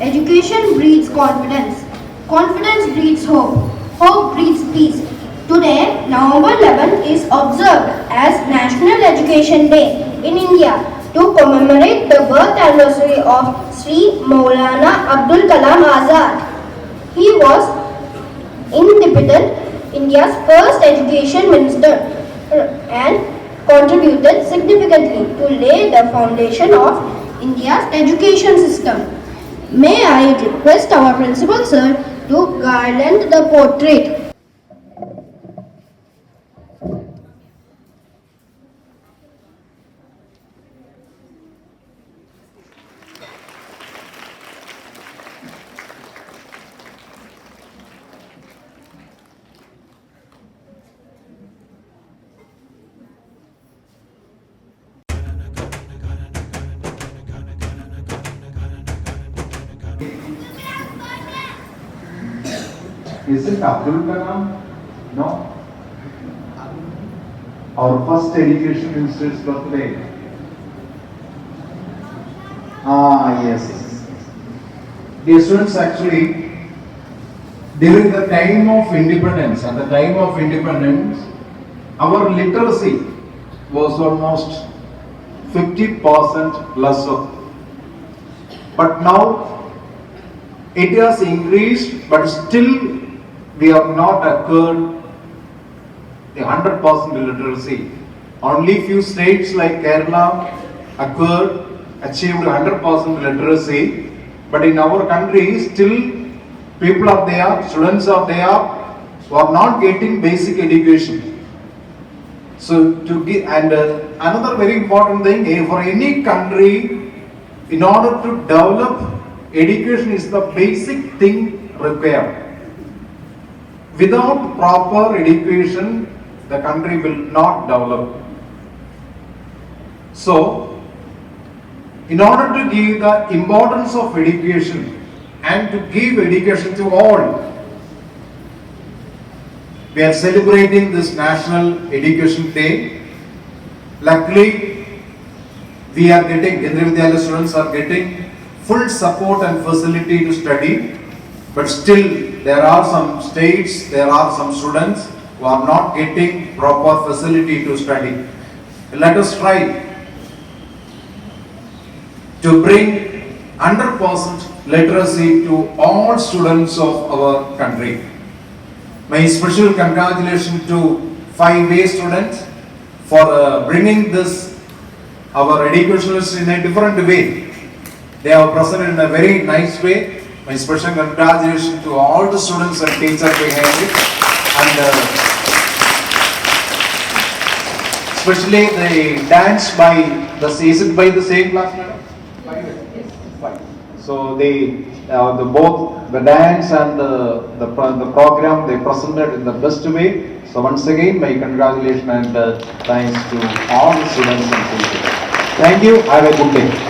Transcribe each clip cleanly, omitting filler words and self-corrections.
Education breeds confidence. Confidence breeds hope. Hope breeds peace. Today, November 11 is observed as National Education Day in India to commemorate the birth anniversary of Sri Maulana Abdul Kalam Azad. He was independent India's first education minister and contributed significantly to lay the foundation of India's education system. May I request our principal sir to garland the portrait. Is it Abdul Kalam? No. Our first education minister's birthday. Yes. Dear students, actually, during the time of independence, our literacy was almost 50% lesser. But now, it has increased, but still we have not acquired the 100% literacy. Only few states like Kerala achieved 100% literacy, but in our country still people are there, students are there who are not getting basic education. So to give, and another very important thing for any country, in order to develop, education is the basic thing required. Without proper education, the country will not develop. So, in order to give the importance of education and to give education to all, we are celebrating this National Education Day. Luckily, we are getting, Kendriya Vidyalaya students are getting full support and facility to study, but still there are some states, there are some students who are not getting proper facility to study. Let us try to bring 100% literacy to all students of our country. My special congratulations to 5A students for bringing this, our educationalists, in a different way. They have presented in a very nice way. My special congratulations to all the students and teachers behind it, and especially the dance by the season by the same class, madam? Five. So both the dance and the program they presented in the best way. So once again, my congratulations and thanks to all the students and teachers. Thank you. Have a good day.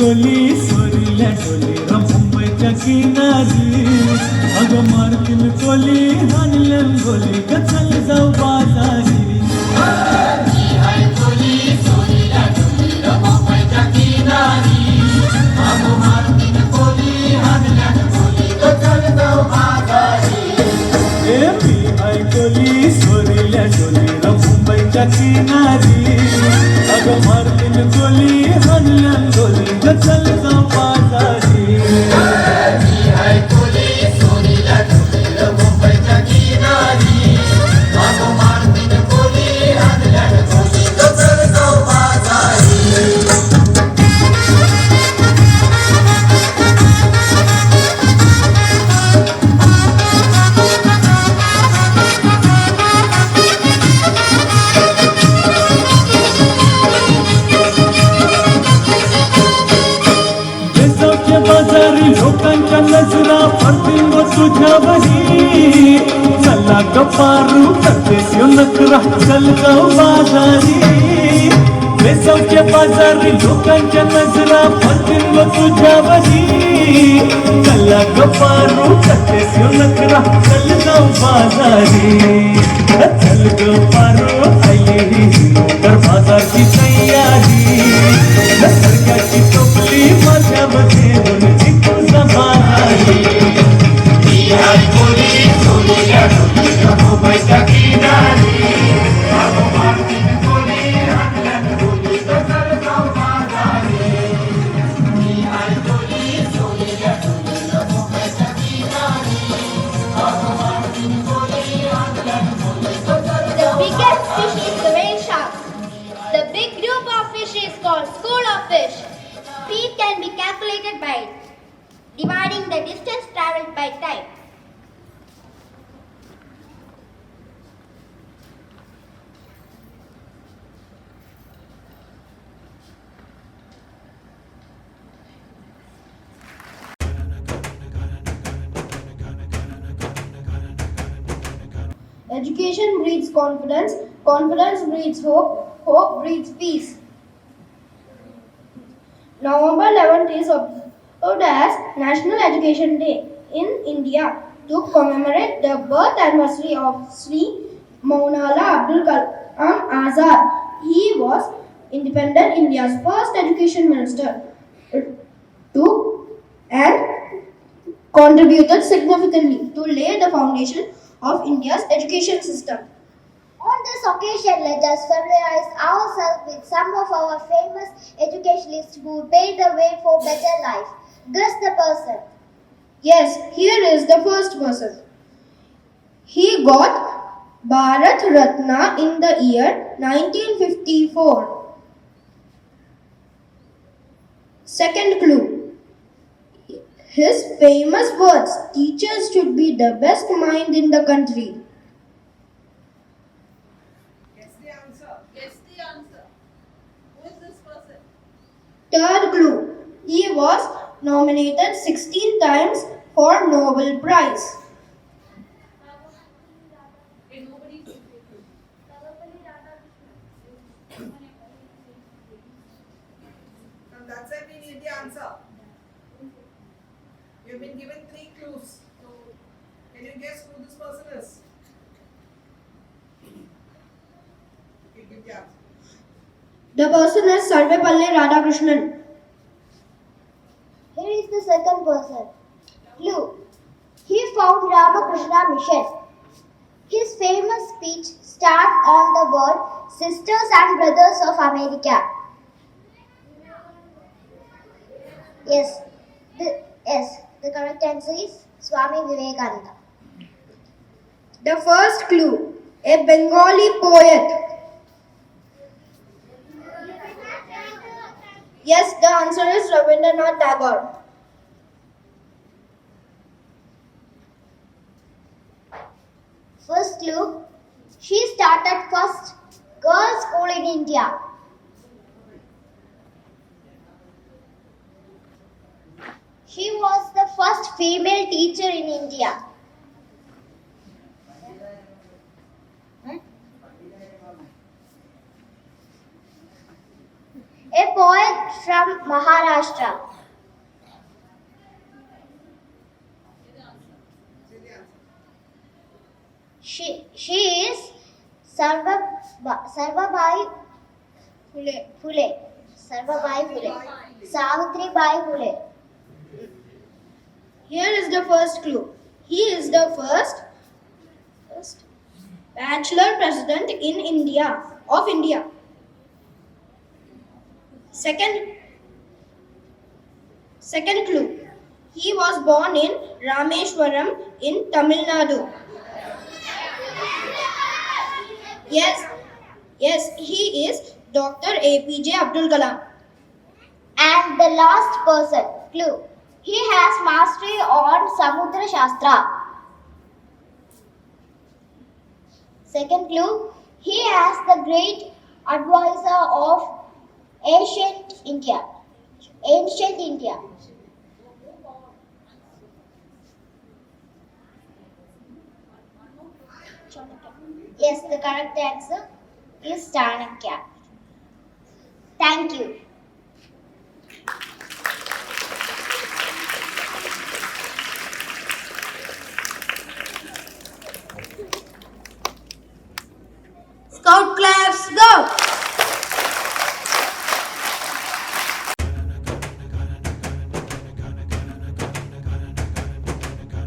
Koli sori le koli ram Mumbai chakinari Aga markin koli hanlem koli kachal jao bazari Hai koli sori le koli ram Mumbai chakinari Aga markin koli hanlem koli kachal jao bazari Hai koli sori le koli ram Mumbai chakinari Aga markin koli hanlem koli kachal jao bazari Hai koli sori le koli ram Mumbai chakinari Aga markin koli hanlem koli kachal jao bazari गपारू करते क्यों नखरा चल जाओ बाजारी बेसवच्या बाजारी लोकांच्या नजरा पडतील व तुझ्यावरी चला गपारू करते क्यों नखरा चल जाओ बाजारी चल गपारू आली तर बाजारची तयारी नसर्गाची टोपली माझ्यामध्ये दोन तुझा बाजारी The biggest fish is the whale shark. The big group of fish is called school of fish. Speed can be calculated by dividing the distance traveled by time. Education breeds confidence, confidence breeds hope, hope breeds peace. November 11th is observed as National Education Day in India to commemorate the birth anniversary of Sri Maulana Abdul Kalam Azad. He was independent India's first education minister and contributed significantly to lay the foundation of India's education system. On this occasion, let us familiarize ourselves with some of our famous educationists who paved the way for better life. Guess the person. Yes, here is the first person. He got Bharat Ratna in the year 1954. Second clue. His famous words, teachers should be the best mind in the country. Guess the answer. Guess the answer. Who is this person? Third clue. He was nominated 16 times for Nobel Prize. Okay, nobody. Now that's it. We need the answer. You've been given 3 clues. So, can you guess who this person is? You give the answer. The person is Sarvepalli Radhakrishnan. Here is the second person. Clue. He found Ramakrishna Mission. His famous speech starts on the word Sisters and Brothers of America. Yes. The correct answer is Swami Vivekananda. The first clue. A Bengali poet. Yes, the answer is Rabindranath Tagore. First clue. She started first girls' school in India. She was the first female teacher in India. A poet from Maharashtra. She is Sarvabai Phule. Savitribai Phule. Here is the first clue. He is the first bachelor president in India. Second clue. He was born in Rameshwaram in Tamil Nadu. Yes, he is Dr. APJ Abdul Kalam. And the last person, clue. He has mastery on Samudra Shastra. Second clue. He is the great advisor of ancient India. Yes, the correct answer is Chanakya. Thank you. Scout claps, go!